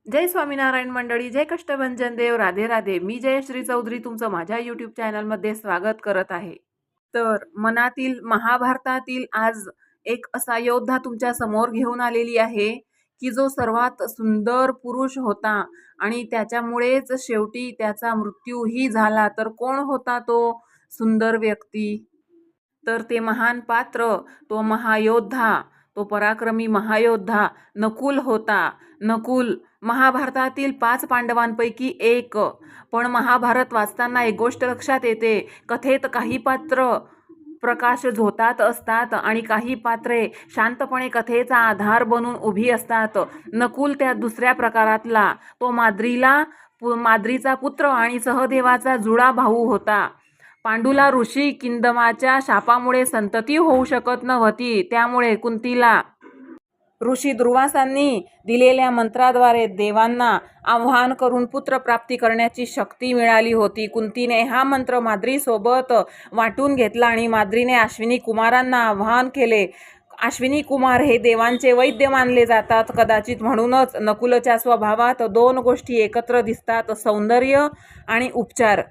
जय स्वामीनारायण मंडळी, जय कष्टभंजन देव, राधे राधे. मी जयश्री चौधरी तुमचं माझ्या यूट्यूब चॅनलमध्ये स्वागत करत आहे. तर मनातील महाभारतातील आज एक असा योद्धा तुमच्या समोर घेऊन आलेली आहे की जो सर्वात सुंदर पुरुष होता आणि त्याच्यामुळेच शेवटी त्याचा मृत्यूही झाला. तर कोण होता तो सुंदर व्यक्ती? तर ते महान पात्र, तो महायोद्धा, तो पराक्रमी महायोद्धा नकुल होता. नकुल महाभारतातील 5 पांडवांपैकी एक. पण महाभारत वाचताना एक गोष्ट लक्षात येते, कथेत काही पात्र प्रकाश झोतात असतात आणि काही पात्रे शांतपणे कथेचा आधार बनून उभी असतात. नकुल त्या दुसऱ्या प्रकारातला. तो माद्रीचा पुत्र आणि सहदेवाचा जुळा भाऊ होता. पांडूला ऋषी किंदमाच्या शापामुळे संतती होऊ शकत नव्हती. त्यामुळे कुंतीला ऋषी दुर्वासांनी दिलेल्या मंत्राद्वारे देवांना आवाहन करून पुत्र प्राप्ती करण्याची शक्ती मिळाली होती. कुंतीने हा मंत्र माद्रीसोबत वाटून घेतला आणि माद्रीने अश्विनी कुमारांना आवाहन केले. अश्विनी कुमार हे देवांचे वैद्य मानले जातात. कदाचित म्हणूनच नकुलच्या स्वभावात 2 गोष्टी एकत्र दिसतात, सौंदर्य आणि उपचार.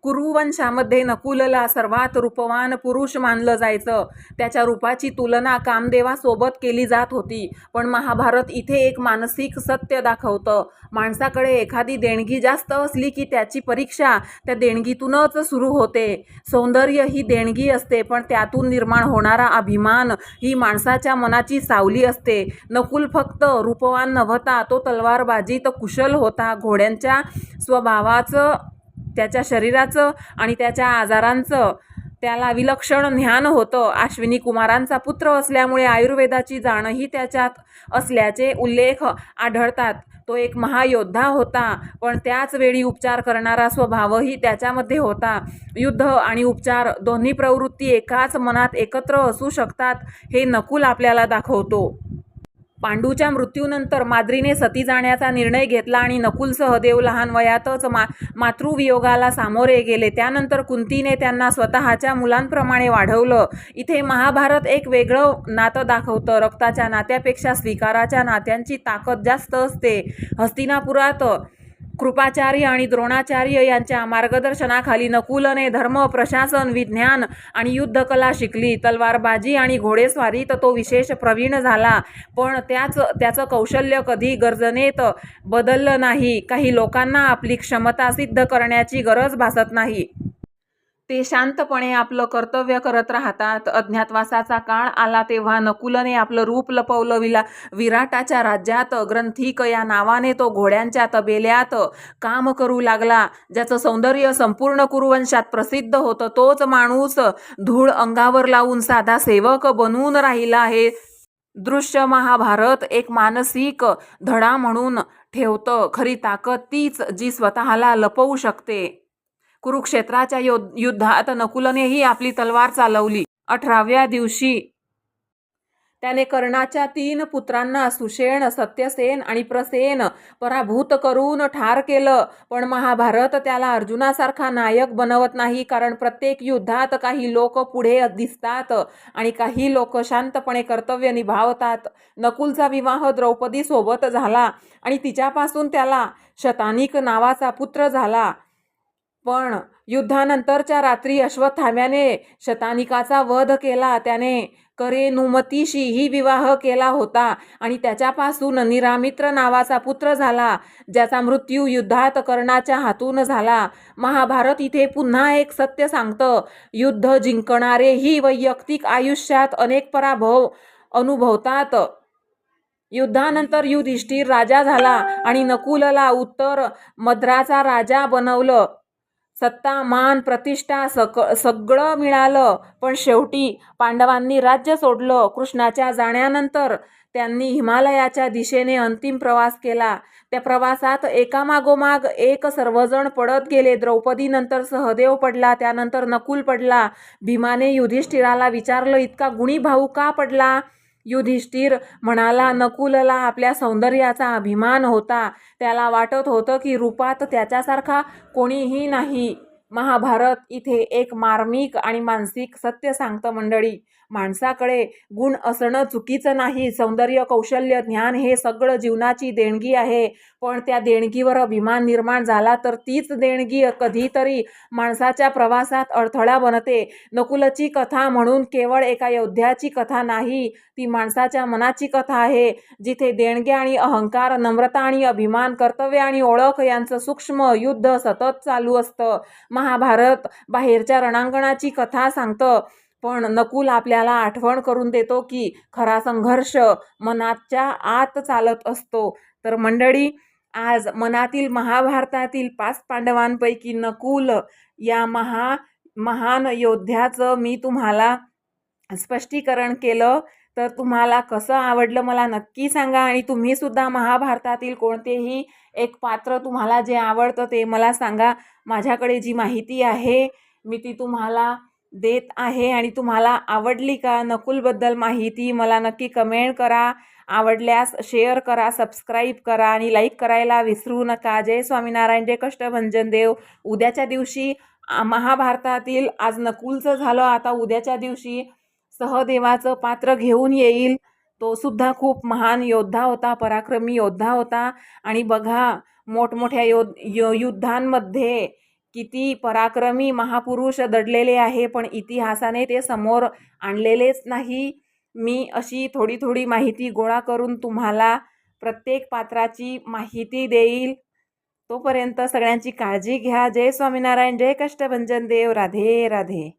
कुरुवंशामध्ये नकुलला सर्वात रूपवान पुरुष मानलं जायचं. त्याच्या रूपाची तुलना कामदेवासोबत केली जात होती. पण महाभारत इथे एक मानसिक सत्य दाखवतं. माणसाकडे एखादी देणगी जास्त असली की त्याची परीक्षा त्या देणगीतूनच सुरू होते. सौंदर्य ही देणगी असते, पण त्यातून निर्माण होणारा अभिमान ही माणसाच्या मनाची सावली असते. नकुल फक्त रूपवान नव्हता, तो तलवारबाजीत कुशल होता. घोड्यांच्या स्वभावाचं, त्याच्या शरीराचं आणि त्याच्या आजारांचं त्याला विलक्षण ज्ञान होतं. अश्विनी कुमारांचा पुत्र असल्यामुळे आयुर्वेदाची जाणही त्याच्यात असल्याचे उल्लेख आढळतात. तो एक महायोद्धा होता, पण त्याच वेळी उपचार करणारा स्वभावही त्याच्यामध्ये होता. युद्ध आणि उपचार दोन्ही प्रवृत्ती एकाच मनात एकत्र असू शकतात, हे नकुल आपल्याला दाखवतो. पांडूच्या मृत्यूनंतर माद्रीने सती जाण्याचा निर्णय घेतला आणि नकुल सहदेव लहान वयातच मातृवियोगाला सामोरे गेले. त्यानंतर कुंतीने त्यांना स्वतःच्या मुलांप्रमाणे वाढवलं. इथे महाभारत एक वेगळं नातं दाखवतं. रक्ताच्या नात्यापेक्षा स्वीकाराच्या नात्यांची ताकद जास्त असते. हस्तिनापुरात कृपाचार्य आणि द्रोणाचार्य यांच्या मार्गदर्शनाखाली नकुलने धर्म, प्रशासन, विज्ञान आणि युद्धकला शिकली. तलवारबाजी आणि घोडेस्वारीत तो विशेष प्रवीण झाला. पण त्याचं कौशल्य कधी गर्जनेत बदललं नाही. काही लोकांना आपली क्षमता सिद्ध करण्याची गरज भासत नाही. ते शांतपणे आपलं कर्तव्य करत राहतात. अज्ञातवासाचा काळ आला तेव्हा नकुलने आपलं रूप लपवलं. विराटाच्या राज्यात ग्रंथिक या नावाने तो घोड्यांच्या तबेल्यात काम करू लागला. ज्याचं सौंदर्य संपूर्ण कुरुवंशात प्रसिद्ध होतं, तोच माणूस धूळ अंगावर लावून साधा सेवक बनून राहिला. हे दृश्य महाभारत एक मानसिक धडा म्हणून ठेवतं. खरी ताकद तीच जी स्वतःला लपवू शकते. कुरुक्षेत्राच्या युद्धात नकुलनेही आपली तलवार चालवली. 18व्या दिवशी त्याने कर्णाच्या 3 पुत्रांना सुषेण, सत्यसेन आणि प्रसेन पराभूत करून ठार केलं. पण महाभारत त्याला अर्जुनासारखा नायक बनवत नाही, कारण प्रत्येक युद्धात काही लोक पुढे दिसतात आणि काही लोक शांतपणे कर्तव्य निभावतात. नकुलचा विवाह द्रौपदी सोबत झाला आणि तिच्यापासून त्याला शतानिक नावाचा पुत्र झाला. पण युद्धानंतरच्या रात्री अश्वत्थाम्याने शतानिकाचा वध केला. त्याने करेनुमतीशीही विवाह केला होता आणि त्याच्यापासून निरामित्र नावाचा पुत्र झाला, ज्याचा मृत्यू युद्धात कर्णाच्या हातून झाला. महाभारत इथे पुन्हा एक सत्य सांगतं. युद्ध जिंकणारेही वैयक्तिक आयुष्यात अनेक पराभव अनुभवतात. युद्धानंतर युधिष्ठिर राजा झाला आणि नकुलला उत्तर मद्राचा राजा बनवलं. सत्ता, मान, प्रतिष्ठा सगळं मिळालं. पण शेवटी पांडवांनी राज्य सोडलं. कृष्णाच्या जाण्यानंतर त्यांनी हिमालयाच्या दिशेने अंतिम प्रवास केला. त्या प्रवासात एकामागोमाग एक सर्वजण पडत गेले. द्रौपदीनंतर सहदेव पडला, त्यानंतर नकुल पडला. भीमाने युधिष्ठिराला विचारलं, इतका गुणी भाऊ का पडला? युधिष्ठिर म्हणाला, नकुलला आपल्या सौंदर्याचा अभिमान होता. त्याला वाटत होतं की रूपात त्याच्यासारखा कोणीही नाही. महाभारत इथे एक मार्मिक आणि मानसिक सत्य सांगतं मंडळी. माणसाकडे गुण असणं चुकीचं नाही. सौंदर्य, कौशल्य, ज्ञान हे सगळं जीवनाची देणगी आहे. पण त्या देणगीवर अभिमान निर्माण झाला तर तीच देणगी कधीतरी माणसाच्या प्रवासात अडथळा बनते. नकुलची कथा म्हणून केवळ एका योद्ध्याची कथा नाही, ती माणसाच्या मनाची कथा आहे, जिथे देणग्या आणि अहंकार, नम्रता आणि अभिमान, कर्तव्य आणि ओळख यांचं सूक्ष्म युद्ध सतत चालू असतं. महाभारत बाहेरच्या रणांगणाची कथा सांगतं, पण नकुल आपल्याला आठवण करून देतो की खरा संघर्ष मनाच्या आत चालत असतो. तर मंडळी, आज मनातील महाभारतातील 5 पांडवांपैकी नकुल या महान योद्ध्याचं मी तुम्हाला स्पष्टीकरण केलं. तर तुम्हाला कसं आवडलं मला नक्की सांगा. आणि तुम्ही सुद्धा महाभारतातील कोणतेही एक पात्र तुम्हाला जे आवडतं ते मला सांगा. माझ्याकडे जी माहिती आहे मी ती तुम्हाला देत आहे. आणि तुम्हाला आवडली का नकुलबद्दल माहिती मला नक्की कमेंट करा. आवडल्यास शेअर करा, सबस्क्राईब करा आणि लाईक करायला विसरू नका. जय स्वामीनारायण, जय कष्टभंजन देव. उद्याच्या दिवशी महाभारतातील आज नकुलचं झालं, आता उद्याच्या दिवशी सहदेवाचं पात्र घेऊन येईल. तो सुद्धा खूप महान योद्धा होता, पराक्रमी योद्धा होता. आणि बघा मोठमोठ्या युद्धांमध्ये किती पराक्रमी महापुरुष दडलेले आहे, पण इतिहासाने ते समोर आणलेलेच नाही. मी अशी थोडी थोडी माहिती गोळा करून तुम्हाला प्रत्येक पात्राची माहिती देईल. तोपर्यंत सगळ्यांची काळजी घ्या. जय स्वामीनारायण, जय कष्टभंजन देव. राधे राधे.